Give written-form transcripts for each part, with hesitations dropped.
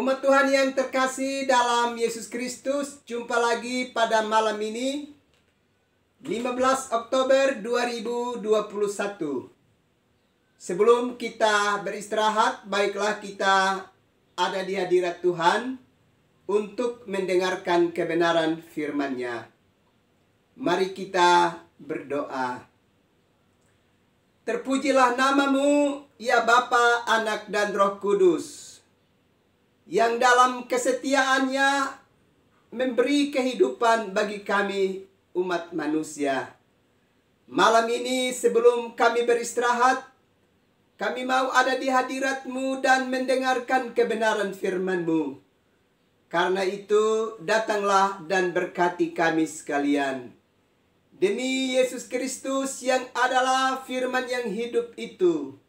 Umat Tuhan yang terkasih dalam Yesus Kristus, jumpa lagi pada malam ini 15 Oktober 2021. Sebelum kita beristirahat, baiklah kita ada di hadirat Tuhan untuk mendengarkan kebenaran firman-Nya. Mari kita berdoa. Terpujilah namamu, ya Bapa, Anak, dan Roh Kudus, yang dalam kesetiaannya memberi kehidupan bagi kami umat manusia. Malam ini sebelum kami beristirahat, kami mau ada di hadirat-Mu dan mendengarkan kebenaran firman-Mu. Karena itu datanglah dan berkati kami sekalian. Demi Yesus Kristus yang adalah firman yang hidup itu,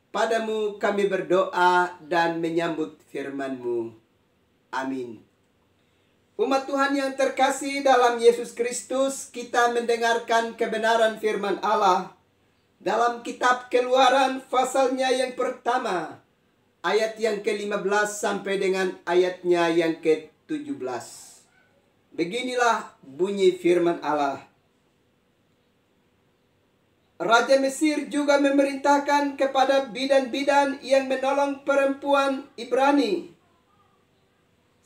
Padamu kami berdoa dan menyambut firman-Mu. Amin. Umat Tuhan yang terkasih dalam Yesus Kristus, kita mendengarkan kebenaran firman Allah dalam kitab Keluaran pasalnya yang pertama, ayat yang ke-15 sampai dengan ayatnya yang ke-17. Beginilah bunyi firman Allah. Raja Mesir juga memerintahkan kepada bidan-bidan yang menolong perempuan Ibrani,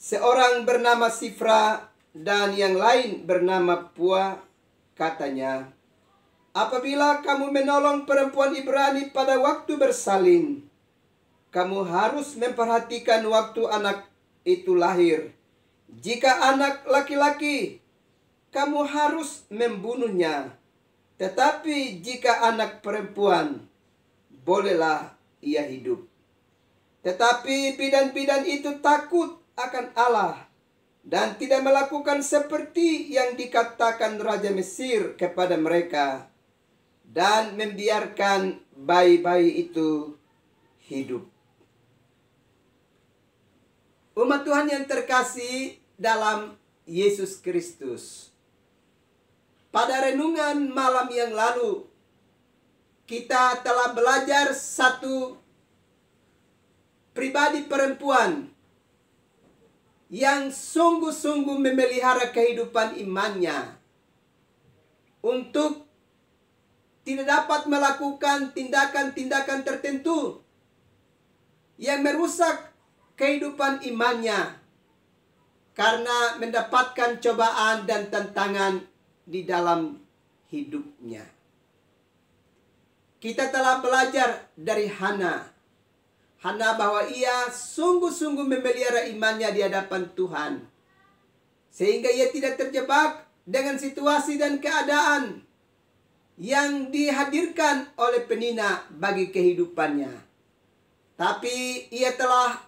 seorang bernama Sifra dan yang lain bernama Pua, katanya, apabila kamu menolong perempuan Ibrani pada waktu bersalin, kamu harus memperhatikan waktu anak itu lahir. Jika anak laki-laki, kamu harus membunuhnya. Tetapi jika anak perempuan, bolehlah ia hidup. Tetapi bidan-bidan itu takut akan Allah dan tidak melakukan seperti yang dikatakan Raja Mesir kepada mereka, dan membiarkan bayi-bayi itu hidup. Umat Tuhan yang terkasih dalam Yesus Kristus, pada renungan malam yang lalu, kita telah belajar satu pribadi perempuan yang sungguh-sungguh memelihara kehidupan imannya untuk tidak dapat melakukan tindakan-tindakan tertentu yang merusak kehidupan imannya karena mendapatkan cobaan dan tantangan di dalam hidupnya. Kita telah belajar dari Hana bahwa ia sungguh-sungguh memelihara imannya di hadapan Tuhan, sehingga ia tidak terjebak dengan situasi dan keadaan yang dihadirkan oleh penina bagi kehidupannya. Tapi ia telah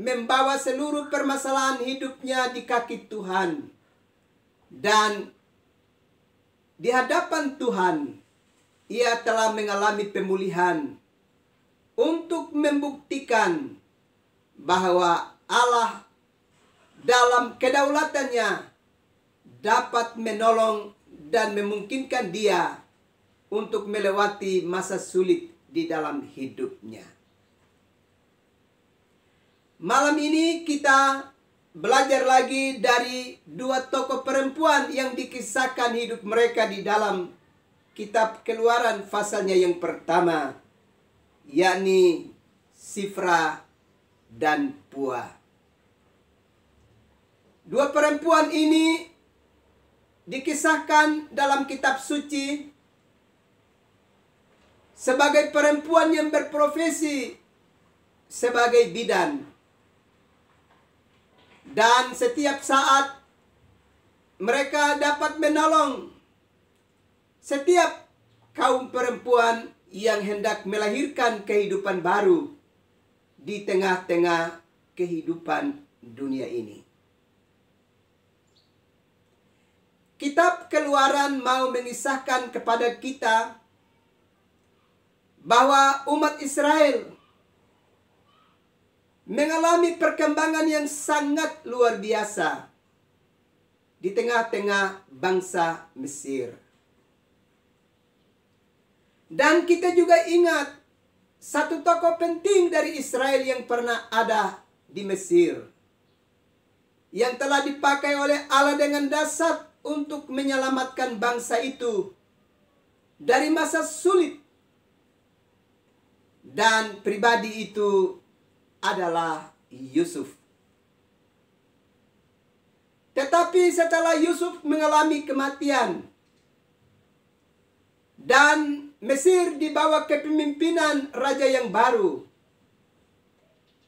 membawa seluruh permasalahan hidupnya di kaki Tuhan, dan di hadapan Tuhan, ia telah mengalami pemulihan untuk membuktikan bahwa Allah dalam kedaulatannya dapat menolong dan memungkinkan dia untuk melewati masa sulit di dalam hidupnya. Malam ini kita belajar lagi dari dua tokoh perempuan yang dikisahkan hidup mereka di dalam kitab Keluaran pasalnya yang pertama, yakni Sifra dan Pua. Dua perempuan ini dikisahkan dalam kitab suci sebagai perempuan yang berprofesi sebagai bidan. Dan setiap saat mereka dapat menolong setiap kaum perempuan yang hendak melahirkan kehidupan baru di tengah-tengah kehidupan dunia ini. Kitab Keluaran mau mengisahkan kepada kita bahwa umat Israel mengalami perkembangan yang sangat luar biasa di tengah-tengah bangsa Mesir. Dan kita juga ingat satu tokoh penting dari Israel yang pernah ada di Mesir yang telah dipakai oleh Allah dengan dahsyat untuk menyelamatkan bangsa itu dari masa sulit. Dan pribadi itu adalah Yusuf. Tetapi setelah Yusuf mengalami kematian dan Mesir dibawa kepemimpinan raja yang baru,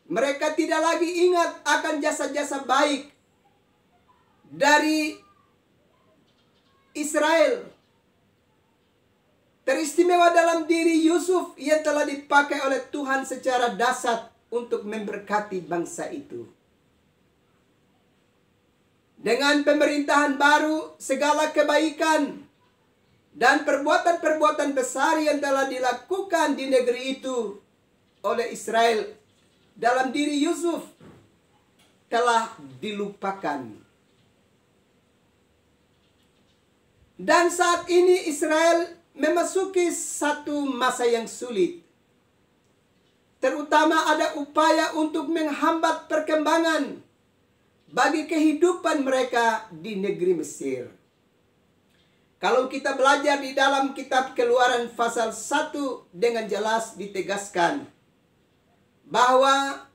mereka tidak lagi ingat akan jasa-jasa baik dari Israel. Teristimewa dalam diri Yusuf yang telah dipakai oleh Tuhan secara dahsyat untuk memberkati bangsa itu. Dengan pemerintahan baru, segala kebaikan dan perbuatan-perbuatan besar yang telah dilakukan di negeri itu oleh Israel dalam diri Yusuf telah dilupakan. Dan saat ini Israel memasuki satu masa yang sulit. Terutama ada upaya untuk menghambat perkembangan bagi kehidupan mereka di negeri Mesir. Kalau kita belajar di dalam kitab Keluaran pasal 1 dengan jelas ditegaskan bahwa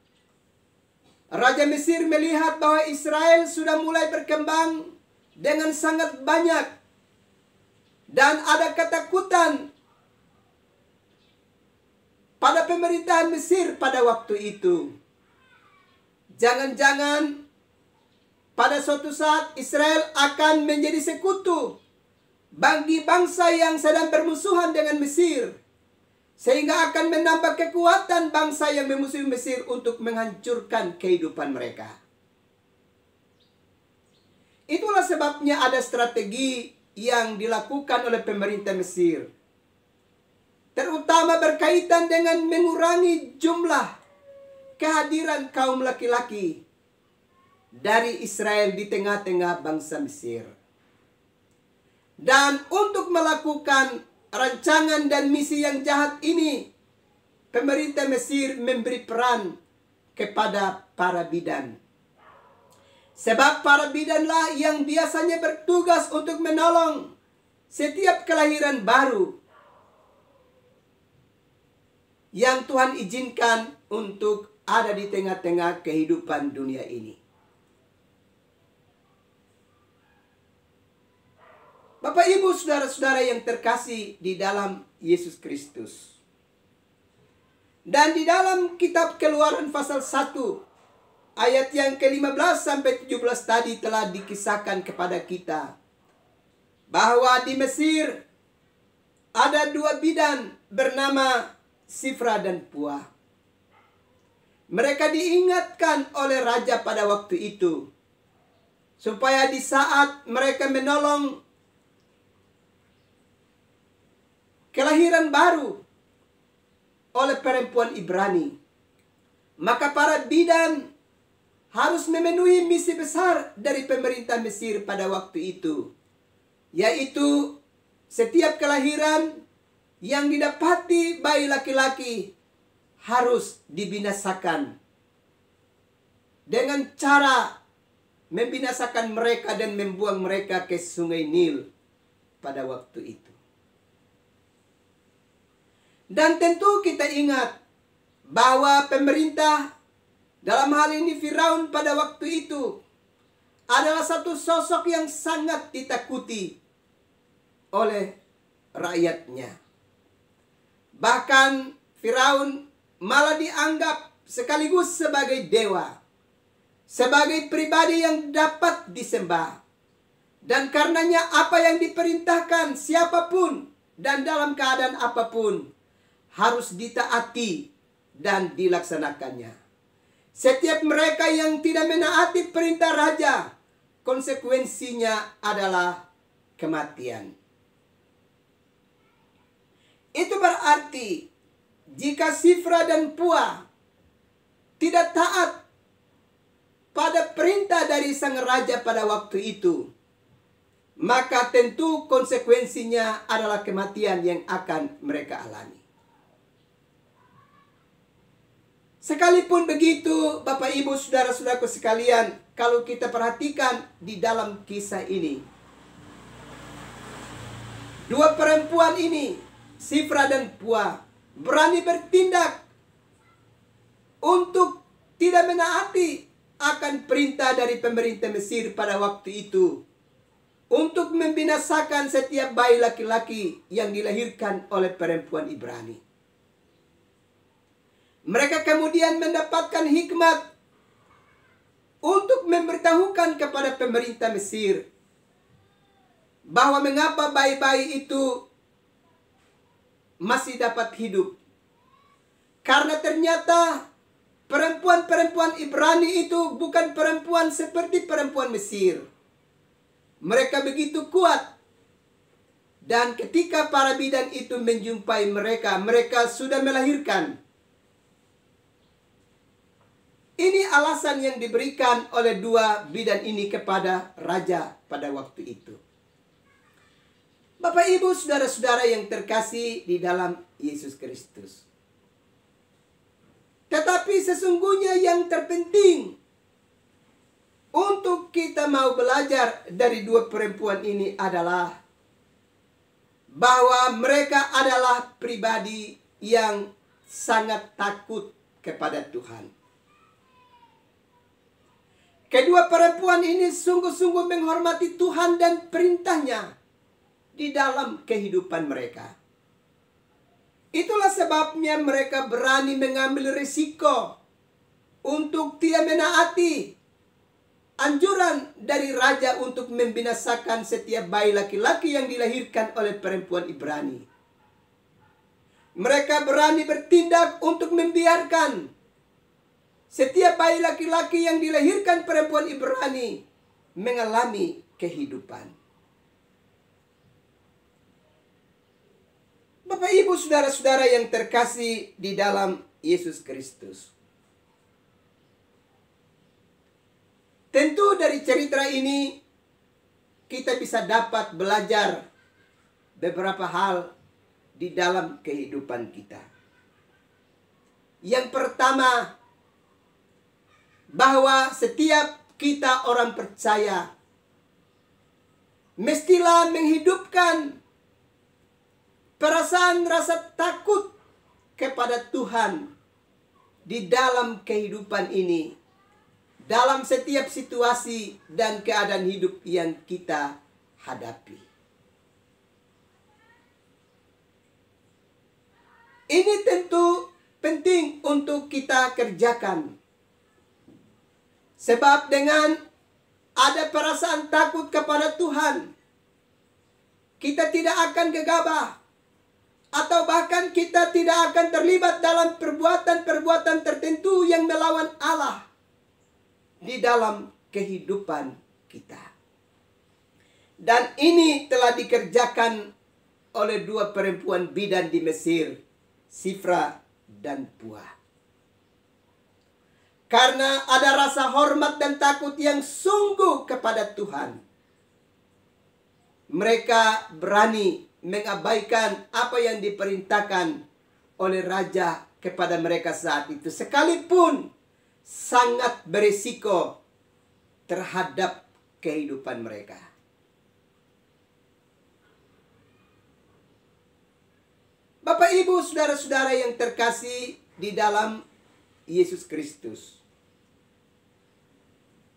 Raja Mesir melihat bahwa Israel sudah mulai berkembang dengan sangat banyak. Dan ada ketakutan pada pemerintahan Mesir pada waktu itu. Jangan-jangan pada suatu saat Israel akan menjadi sekutu bagi bangsa yang sedang bermusuhan dengan Mesir. Sehingga akan menambah kekuatan bangsa yang memusuhi Mesir untuk menghancurkan kehidupan mereka. Itulah sebabnya ada strategi yang dilakukan oleh pemerintah Mesir, terutama berkaitan dengan mengurangi jumlah kehadiran kaum laki-laki dari Israel di tengah-tengah bangsa Mesir. Dan untuk melakukan rancangan dan misi yang jahat ini, pemerintah Mesir memberi peran kepada para bidan. Sebab para bidanlah yang biasanya bertugas untuk menolong setiap kelahiran baru yang Tuhan izinkan untuk ada di tengah-tengah kehidupan dunia ini. Bapak, Ibu, saudara-saudara yang terkasih di dalam Yesus Kristus. Dan di dalam kitab Keluaran pasal 1 ayat yang ke-15 sampai 17 tadi telah dikisahkan kepada kita bahwa di Mesir ada dua bidan bernama Sifra dan Puah. Mereka diingatkan oleh raja pada waktu itu supaya di saat mereka menolong kelahiran baru oleh perempuan Ibrani, maka para bidan harus memenuhi misi besar dari pemerintah Mesir pada waktu itu, yaitu setiap kelahiran yang didapati bayi laki-laki harus dibinasakan dengan cara membinasakan mereka dan membuang mereka ke sungai Nil pada waktu itu. Dan tentu kita ingat bahwa pemerintah, dalam hal ini Firaun pada waktu itu, adalah satu sosok yang sangat ditakuti oleh rakyatnya. Bahkan Firaun malah dianggap sekaligus sebagai dewa, sebagai pribadi yang dapat disembah. Dan karenanya apa yang diperintahkan siapapun dan dalam keadaan apapun harus ditaati dan dilaksanakannya. Setiap mereka yang tidak menaati perintah raja, konsekuensinya adalah kematian. Itu berarti jika Sifra dan Puah tidak taat pada perintah dari sang raja pada waktu itu, maka tentu konsekuensinya adalah kematian yang akan mereka alami. Sekalipun begitu, Bapak Ibu saudara-saudaraku sekalian, kalau kita perhatikan di dalam kisah ini, dua perempuan ini, Shifra dan Pua, berani bertindak untuk tidak menaati akan perintah dari pemerintah Mesir pada waktu itu, untuk membinasakan setiap bayi laki-laki yang dilahirkan oleh perempuan Ibrani. Mereka kemudian mendapatkan hikmat untuk memberitahukan kepada pemerintah Mesir bahwa mengapa bayi-bayi itu masih dapat hidup. Karena ternyata perempuan-perempuan Ibrani itu bukan perempuan seperti perempuan Mesir. Mereka begitu kuat. Dan ketika para bidan itu menjumpai mereka, mereka sudah melahirkan. Ini alasan yang diberikan oleh dua bidan ini kepada raja pada waktu itu. Bapak Ibu saudara-saudara yang terkasih di dalam Yesus Kristus. Tetapi sesungguhnya yang terpenting untuk kita mau belajar dari dua perempuan ini adalah bahwa mereka adalah pribadi yang sangat takut kepada Tuhan. Kedua perempuan ini sungguh-sungguh menghormati Tuhan dan perintahnya di dalam kehidupan mereka. Itulah sebabnya mereka berani mengambil risiko untuk tidak menaati anjuran dari raja untuk membinasakan setiap bayi laki-laki yang dilahirkan oleh perempuan Ibrani. Mereka berani bertindak untuk membiarkan setiap bayi laki-laki yang dilahirkan perempuan Ibrani mengalami kehidupan. Bapak Ibu saudara-saudara yang terkasih di dalam Yesus Kristus. Tentu dari cerita ini kita bisa dapat belajar beberapa hal di dalam kehidupan kita. Yang pertama, bahwa setiap kita orang percaya mestilah menghidupkan perasaan rasa takut kepada Tuhan di dalam kehidupan ini, dalam setiap situasi dan keadaan hidup yang kita hadapi. Ini tentu penting untuk kita kerjakan. Sebab dengan ada perasaan takut kepada Tuhan, kita tidak akan gegabah. Atau bahkan kita tidak akan terlibat dalam perbuatan-perbuatan tertentu yang melawan Allah di dalam kehidupan kita. Dan ini telah dikerjakan oleh dua perempuan bidan di Mesir, Shifra dan Pua. Karena ada rasa hormat dan takut yang sungguh kepada Tuhan, mereka berani mengabaikan apa yang diperintahkan oleh raja kepada mereka saat itu, sekalipun sangat berisiko terhadap kehidupan mereka. Bapak Ibu saudara-saudara yang terkasih di dalam Yesus Kristus.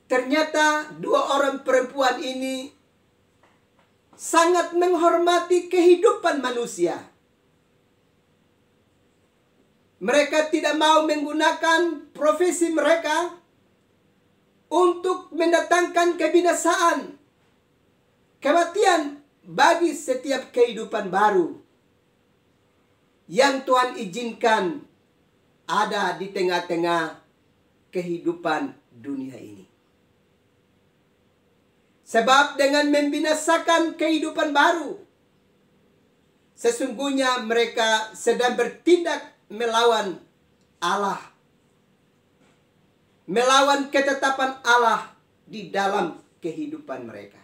Ternyata dua orang perempuan ini sangat menghormati kehidupan manusia. Mereka tidak mau menggunakan profesi mereka untuk mendatangkan kebinasaan, kematian bagi setiap kehidupan baru yang Tuhan izinkan ada di tengah-tengah kehidupan dunia ini. Sebab dengan membinasakan kehidupan baru, sesungguhnya mereka sedang bertindak melawan Allah. Melawan ketetapan Allah di dalam kehidupan mereka.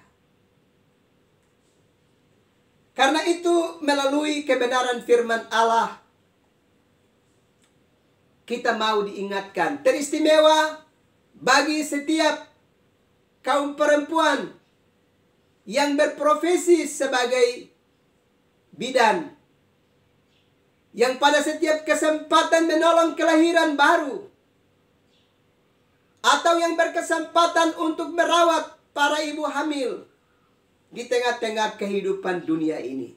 Karena itu melalui kebenaran firman Allah, kita mau diingatkan, teristimewa bagi setiap kaum perempuan yang berprofesi sebagai bidan, yang pada setiap kesempatan menolong kelahiran baru, atau yang berkesempatan untuk merawat para ibu hamil di tengah-tengah kehidupan dunia ini.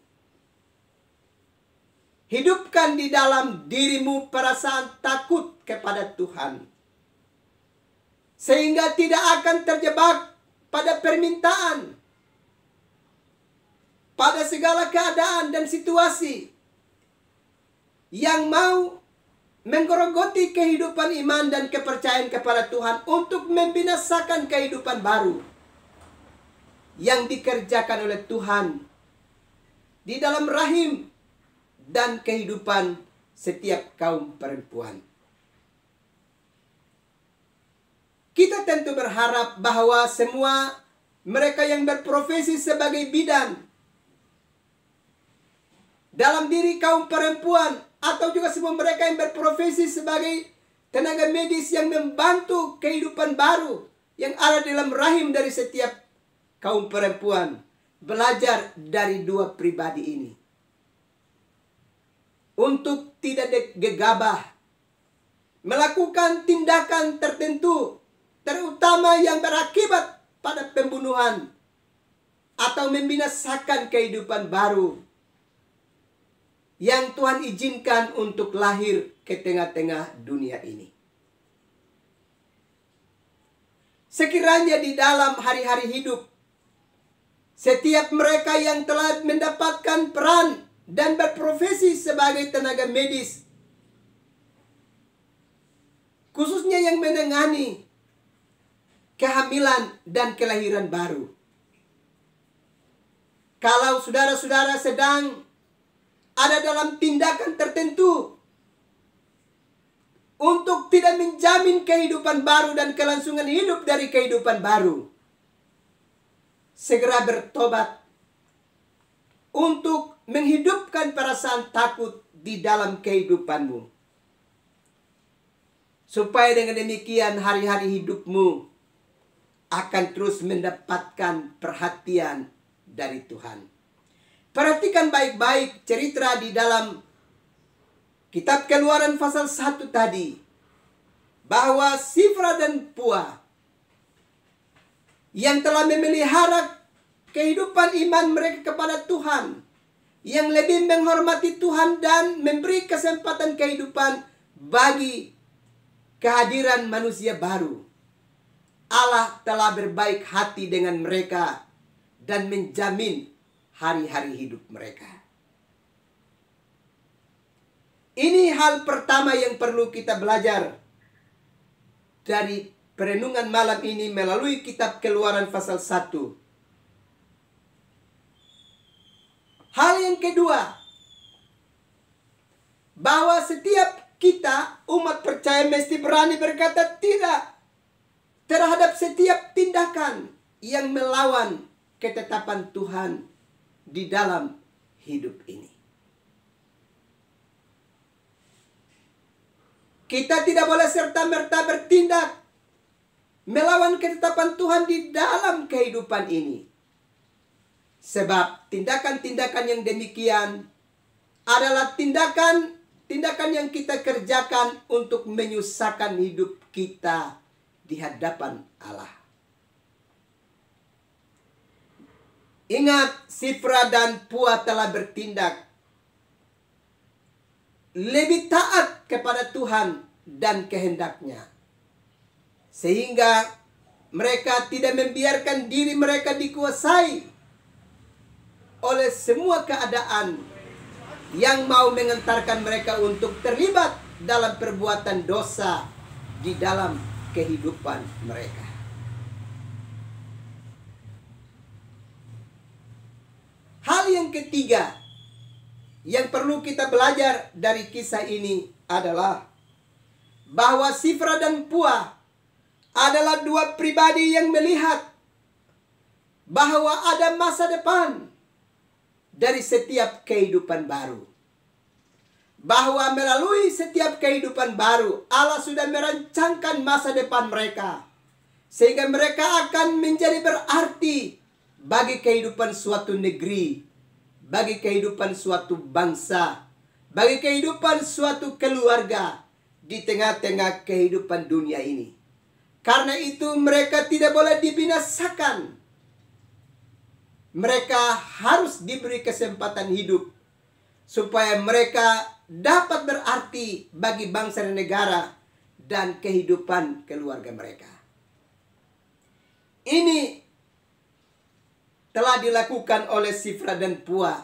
Hidupkan di dalam dirimu perasaan takut kepada Tuhan, sehingga tidak akan terjebak pada permintaan, pada segala keadaan dan situasi yang mau menggerogoti kehidupan iman dan kepercayaan kepada Tuhan untuk membinasakan kehidupan baru yang dikerjakan oleh Tuhan di dalam rahim dan kehidupan setiap kaum perempuan. Kita tentu berharap bahwa semua mereka yang berprofesi sebagai bidan dalam diri kaum perempuan, atau juga semua mereka yang berprofesi sebagai tenaga medis yang membantu kehidupan baru yang ada dalam rahim dari setiap kaum perempuan, belajar dari dua pribadi ini untuk tidak gegabah melakukan tindakan tertentu, terutama yang berakibat pada pembunuhan atau membinasakan kehidupan baru yang Tuhan izinkan untuk lahir ke tengah-tengah dunia ini. Sekiranya di dalam hari-hari hidup, setiap mereka yang telah mendapatkan peran dan berprofesi sebagai tenaga medis, khususnya yang menangani kehamilan dan kelahiran baru, kalau saudara-saudara sedang ada dalam tindakan tertentu untuk tidak menjamin kehidupan baru dan kelangsungan hidup dari kehidupan baru, segera bertobat untuk menghidupkan perasaan takut di dalam kehidupanmu, supaya dengan demikian hari-hari hidupmu akan terus mendapatkan perhatian dari Tuhan. Perhatikan baik-baik cerita di dalam kitab Keluaran pasal 1 tadi, bahwa Sifra dan Pua yang telah memelihara kehidupan iman mereka kepada Tuhan, yang lebih menghormati Tuhan dan memberi kesempatan kehidupan bagi kehadiran manusia baru, Allah telah berbaik hati dengan mereka dan menjamin hari-hari hidup mereka. Ini hal pertama yang perlu kita belajar dari perenungan malam ini melalui kitab Keluaran pasal 1. Hal yang kedua, bahwa setiap kita umat percaya mesti berani berkata tidak terhadap setiap tindakan yang melawan ketetapan Tuhan di dalam hidup ini. Kita tidak boleh serta-merta bertindak melawan ketetapan Tuhan di dalam kehidupan ini. Sebab tindakan-tindakan yang demikian adalah tindakan yang kita kerjakan untuk menyusahkan hidup kita di hadapan Allah. Ingat, Sifra dan Pua telah bertindak lebih taat kepada Tuhan dan kehendaknya, sehingga mereka tidak membiarkan diri mereka dikuasai oleh semua keadaan yang mau mengantarkan mereka untuk terlibat dalam perbuatan dosa di dalam kehidupan mereka. Hal yang ketiga yang perlu kita belajar dari kisah ini adalah bahwa Sifra dan Pua adalah dua pribadi yang melihat bahwa ada masa depan dari setiap kehidupan baru. bahwa melalui setiap kehidupan baru, Allah sudah merancangkan masa depan mereka, sehingga mereka akan menjadi berarti bagi kehidupan suatu negeri, bagi kehidupan suatu bangsa, bagi kehidupan suatu keluarga di tengah-tengah kehidupan dunia ini. Karena itu mereka tidak boleh dibinasakan. Mereka harus diberi kesempatan hidup supaya mereka dapat berarti bagi bangsa dan negara dan kehidupan keluarga mereka. Ini telah dilakukan oleh Sifra dan Pua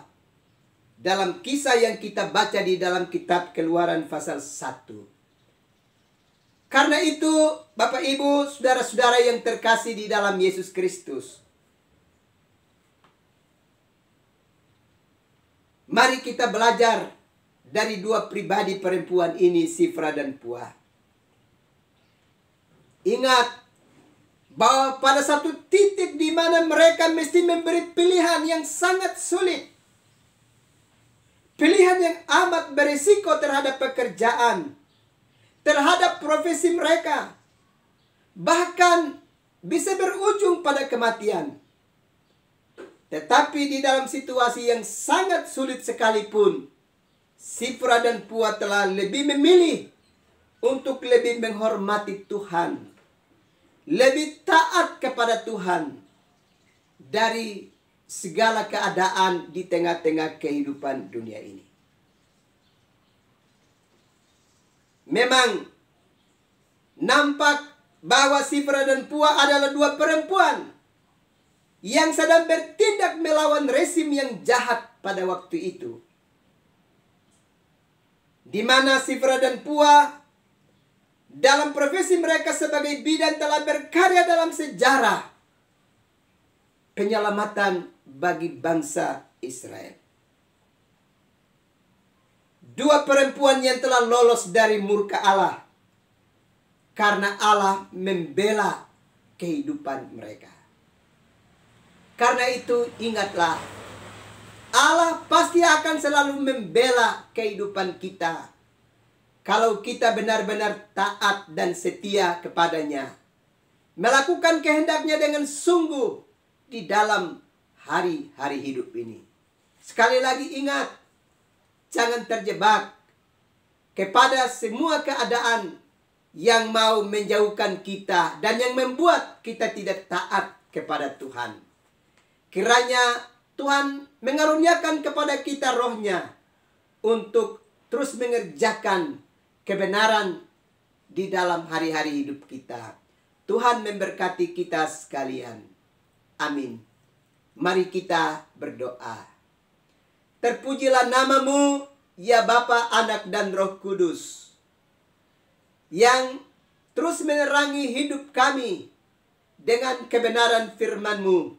dalam kisah yang kita baca di dalam kitab Keluaran pasal 1. Karena itu, Bapak Ibu, saudara-saudara yang terkasih di dalam Yesus Kristus, mari kita belajar dari dua pribadi perempuan ini, Sifra dan Pua. Ingat bahwa pada satu titik di mana mereka mesti memberi pilihan yang sangat sulit. Pilihan yang amat berisiko terhadap pekerjaan, terhadap profesi mereka, bahkan bisa berujung pada kematian. Tetapi di dalam situasi yang sangat sulit sekalipun, Sifra dan Pua telah lebih memilih untuk lebih menghormati Tuhan, lebih taat kepada Tuhan dari segala keadaan di tengah-tengah kehidupan dunia ini. Memang nampak bahwa Sifra dan Pua adalah dua perempuan yang sedang bertindak melawan rezim yang jahat pada waktu itu, di mana Sifra dan Pua dalam profesi mereka sebagai bidan telah berkarya dalam sejarah penyelamatan bagi bangsa Israel. Dua perempuan yang telah lolos dari murka Allah karena Allah membela kehidupan mereka. Karena itu ingatlah, Allah pasti akan selalu membela kehidupan kita kalau kita benar-benar taat dan setia kepadanya, melakukan kehendaknya dengan sungguh di dalam hari-hari hidup ini. Sekali lagi ingat, jangan terjebak kepada semua keadaan yang mau menjauhkan kita dan yang membuat kita tidak taat kepada Tuhan. Kiranya Tuhan mengaruniakan kepada kita rohnya untuk terus mengerjakan kebenaran di dalam hari-hari hidup kita. Tuhan memberkati kita sekalian. Amin. Mari kita berdoa. Terpujilah namamu, ya Bapa, Anak, dan Roh Kudus, yang terus menerangi hidup kami dengan kebenaran firman-Mu,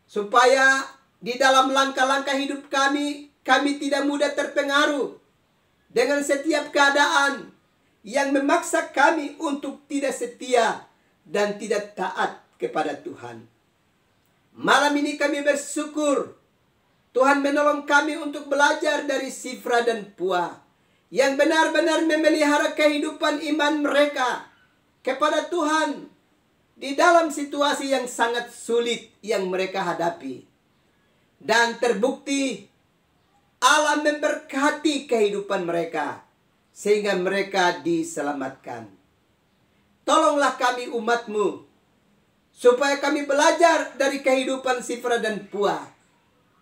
supaya di dalam langkah-langkah hidup kami tidak mudah terpengaruh dengan setiap keadaan yang memaksa kami untuk tidak setia dan tidak taat kepada Tuhan. Malam ini kami bersyukur Tuhan menolong kami untuk belajar dari Sifra dan Pua yang benar-benar memelihara kehidupan iman mereka kepada Tuhan di dalam situasi yang sangat sulit yang mereka hadapi. Dan terbukti Allah memberkati kehidupan mereka sehingga mereka diselamatkan. Tolonglah kami umat-Mu supaya kami belajar dari kehidupan Sifra dan Pua.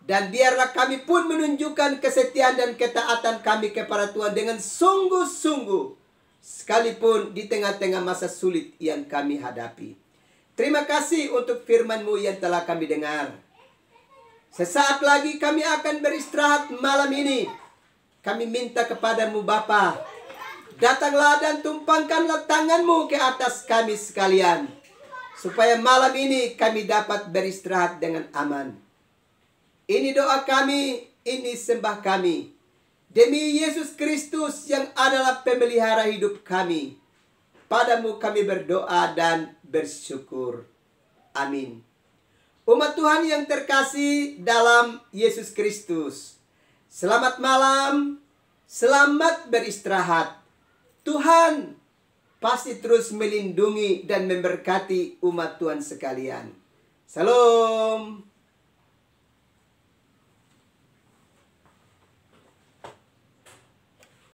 Dan biarlah kami pun menunjukkan kesetiaan dan ketaatan kami kepada Tuhan dengan sungguh-sungguh, sekalipun di tengah-tengah masa sulit yang kami hadapi. Terima kasih untuk firman-Mu yang telah kami dengar. Sesaat lagi kami akan beristirahat malam ini. Kami minta kepadamu Bapa, datanglah dan tumpangkanlah tangan-Mu ke atas kami sekalian, supaya malam ini kami dapat beristirahat dengan aman. Ini doa kami, ini sembah kami, demi Yesus Kristus yang adalah pemelihara hidup kami. Padamu kami berdoa dan bersyukur. Amin. Umat Tuhan yang terkasih dalam Yesus Kristus, selamat malam Selamat beristirahat. Tuhan pasti terus melindungi dan memberkati umat Tuhan sekalian. Salam.